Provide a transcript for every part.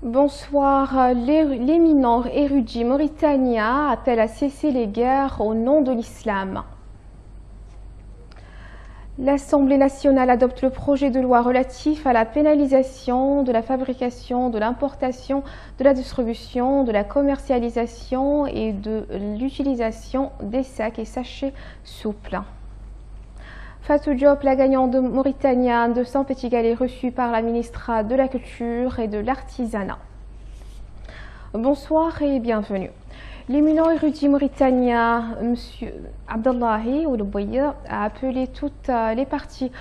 Bonsoir. L'éminent érudit mauritanien appelle à cesser les guerres au nom de l'islam. L'Assemblée nationale adopte le projet de loi relatif à la pénalisation de la fabrication, de l'importation, de la distribution, de la commercialisation et de l'utilisation des sacs et sachets souples. Fatou Diop, la gagnante de Mauritania de Saint-Petit-Gal, est reçue par la ministre de la Culture et de l'Artisanat. Bonsoir et bienvenue. L'éminent érudit mauritanien, M. Abdallahi Oulbouya, a appelé toutes les parties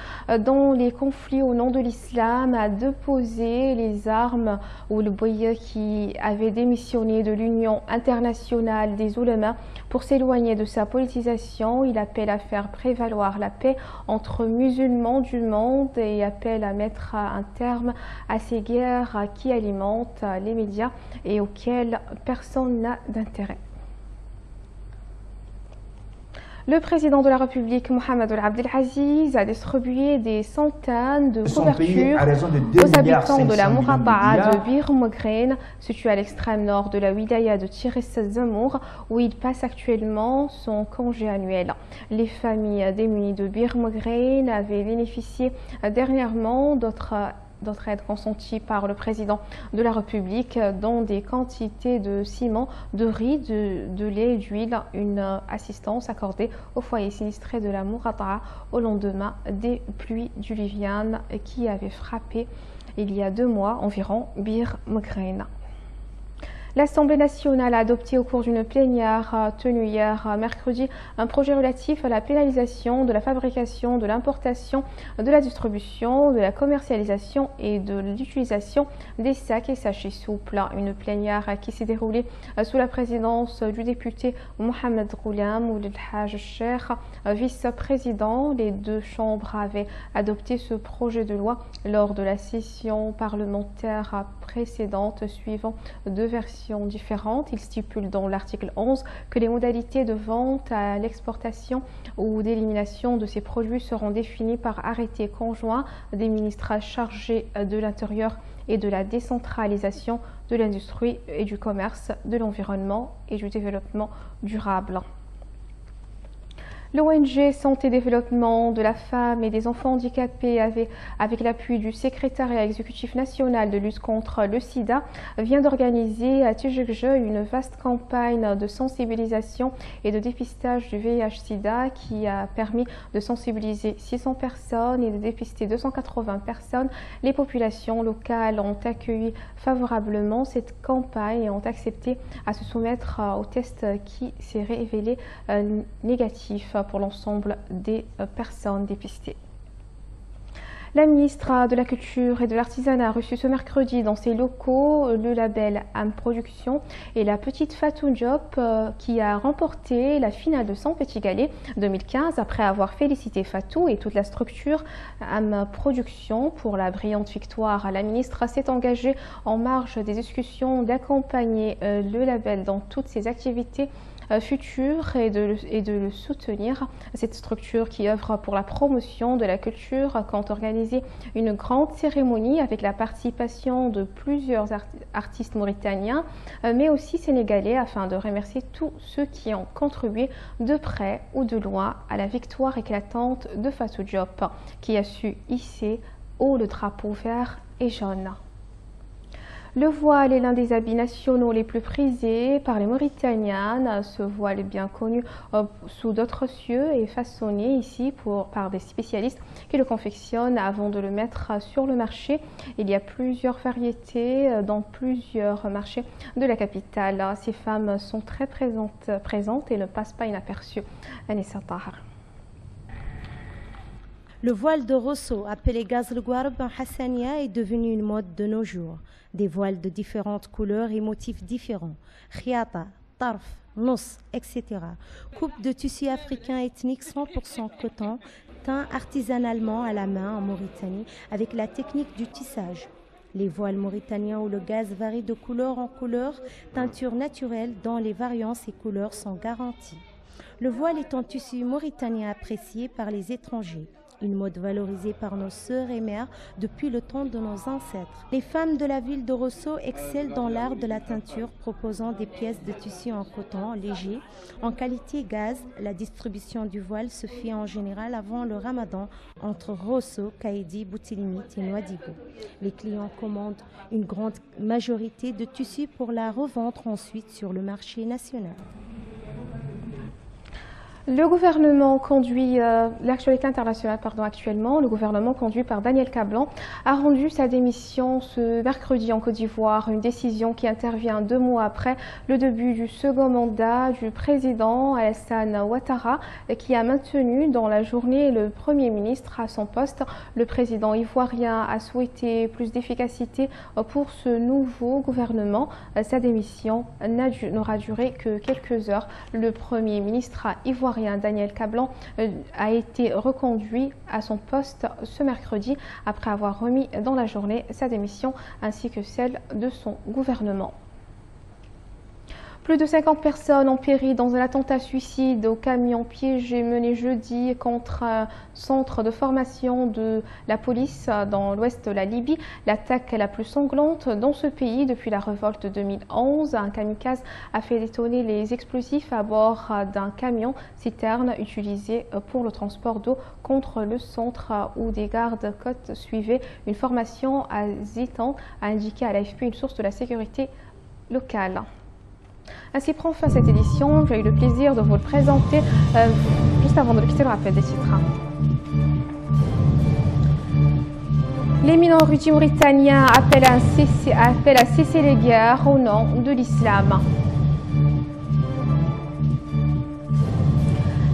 dans les conflits au nom de l'islam à déposer les armes. Oulbouya, qui avait démissionné de l'Union internationale des oulémas pour s'éloigner de sa politisation, il appelle à faire prévaloir la paix entre musulmans du monde et appelle à mettre un terme à ces guerres qui alimentent les médias et auxquelles personne n'a d'intérêt. Le président de la République, Mohamed Abdelaziz, a distribué des centaines de couvertures aux habitants de la Mourabba'a de Bir Moghrine, située à l'extrême nord de la wilaya de Tiris Zamour, où il passe actuellement son congé annuel. Les familles démunies de Bir Moghrine avaient bénéficié dernièrement d'autres aides consenties par le président de la République, dont des quantités de ciment, de riz, de lait et d'huile, une assistance accordée aux foyers sinistrés de la Mourabba'a au lendemain des pluies diluviennes qui avaient frappé il y a 2 mois environ Bir Moghrine. L'Assemblée nationale a adopté au cours d'une plénière tenue hier mercredi un projet relatif à la pénalisation de la fabrication, de l'importation, de la distribution, de la commercialisation et de l'utilisation des sacs et sachets souples. Une plénière qui s'est déroulée sous la présidence du député Mohamed Ghoulam Ould El-Haj Cheikh, vice-président. Les 2 chambres avaient adopté ce projet de loi lors de la session parlementaire précédente, suivant 2 versions différentes. Il stipule dans l'article 11 que les modalités de vente à l'exportation ou d'élimination de ces produits seront définies par arrêté conjoint des ministres chargés de l'Intérieur et de la décentralisation, de l'industrie et du commerce, de l'environnement et du développement durable. L'ONG Santé et Développement de la Femme et des Enfants Handicapés, avec l'appui du Secrétariat exécutif national de lutte contre le sida, vient d'organiser à Tijuca une vaste campagne de sensibilisation et de dépistage du VIH-Sida qui a permis de sensibiliser 600 personnes et de dépister 280 personnes. Les populations locales ont accueilli favorablement cette campagne et ont accepté à se soumettre au test qui s'est révélé négatif pour l'ensemble des personnes dépistées. La ministre de la Culture et de l'Artisanat a reçu ce mercredi dans ses locaux le label Am Production et la petite Fatou Diop qui a remporté la finale de Saint-Petit-Galais 2015 après avoir félicité Fatou et toute la structure Am Production pour la brillante victoire. La ministre s'est engagée en marge des discussions d'accompagner le label dans toutes ses activités futur et de le soutenir. Cette structure qui œuvre pour la promotion de la culture compte organiser une grande cérémonie avec la participation de plusieurs artistes mauritaniens mais aussi sénégalais afin de remercier tous ceux qui ont contribué de près ou de loin à la victoire éclatante de Fatou Diop qui a su hisser haut le drapeau vert et jaune. Le voile est l'un des habits nationaux les plus prisés par les Mauritaniennes. Ce voile est bien connu sous d'autres cieux et façonné ici par des spécialistes qui le confectionnent avant de le mettre sur le marché. Il y a plusieurs variétés dans plusieurs marchés de la capitale. Ces femmes sont très présentes et ne passent pas inaperçues. Anissa Tahar. Le voile de Rosso, appelé Ghazl Gouarb en Hassania, est devenu une mode de nos jours. Des voiles de différentes couleurs et motifs différents. Khiata, tarf, nos, etc. Coupe de tissu africain ethnique 100% coton, teint artisanalement à la main en Mauritanie avec la technique du tissage. Les voiles mauritaniens où le gaz varie de couleur en couleur, teinture naturelle dont les variances et couleurs sont garanties. Le voile est un tissu mauritanien apprécié par les étrangers. une mode valorisée par nos sœurs et mères depuis le temps de nos ancêtres. Les femmes de la ville de Rosso excellent dans l'art de la teinture, proposant des pièces de tissu en coton léger, en qualité gaz. La distribution du voile se fait en général avant le Ramadan entre Rosso, Kaïdi, Boutilimite et Nouadhibou. Les clients commandent une grande majorité de tissus pour la revendre ensuite sur le marché national. Le gouvernement conduit, l'actualité internationale, actuellement, le gouvernement conduit par Daniel Kablan a rendu sa démission ce mercredi en Côte d'Ivoire, une décision qui intervient 2 mois après le début du second mandat du président Alassane Ouattara, qui a maintenu dans la journée le Premier ministre à son poste. Le président ivoirien a souhaité plus d'efficacité pour ce nouveau gouvernement. Sa démission n'aura duré que quelques heures. Le Premier ministre ivoirien Daniel Kablan a été reconduit à son poste ce mercredi après avoir remis dans la journée sa démission ainsi que celle de son gouvernement. Plus de 50 personnes ont péri dans un attentat suicide au camion piégé mené jeudi contre un centre de formation de la police dans l'ouest de la Libye. L'attaque est la plus sanglante dans ce pays depuis la révolte de 2011. Un kamikaze a fait détonner les explosifs à bord d'un camion citerne utilisé pour le transport d'eau contre le centre où des gardes-côtes suivaient une formation à Zitan, a indiqué à l'AFP une source de la sécurité locale. Ainsi prend fin cette édition. J'ai eu le plaisir de vous le présenter. Juste avant de le quitter, le rappel des titres. L'éminent érudit mauritanien appelle à cesser les guerres au nom de l'islam.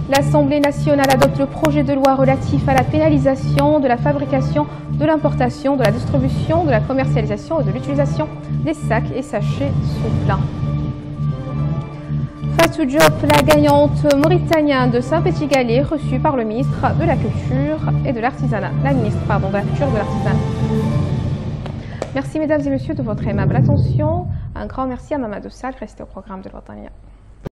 L'Assemblée nationale adopte le projet de loi relatif à la pénalisation de la fabrication, de l'importation, de la distribution, de la commercialisation et de l'utilisation des sacs et sachets souples. Fatou Diop, la gagnante mauritanienne de Saint-Péty-Galais, reçue par le ministre de la Culture et de l'Artisanat. La ministre, de la Culture et de l'Artisanat. Merci mesdames et messieurs de votre aimable attention. Un grand merci à Mamadou Sall, restez au programme de l'Ouattania.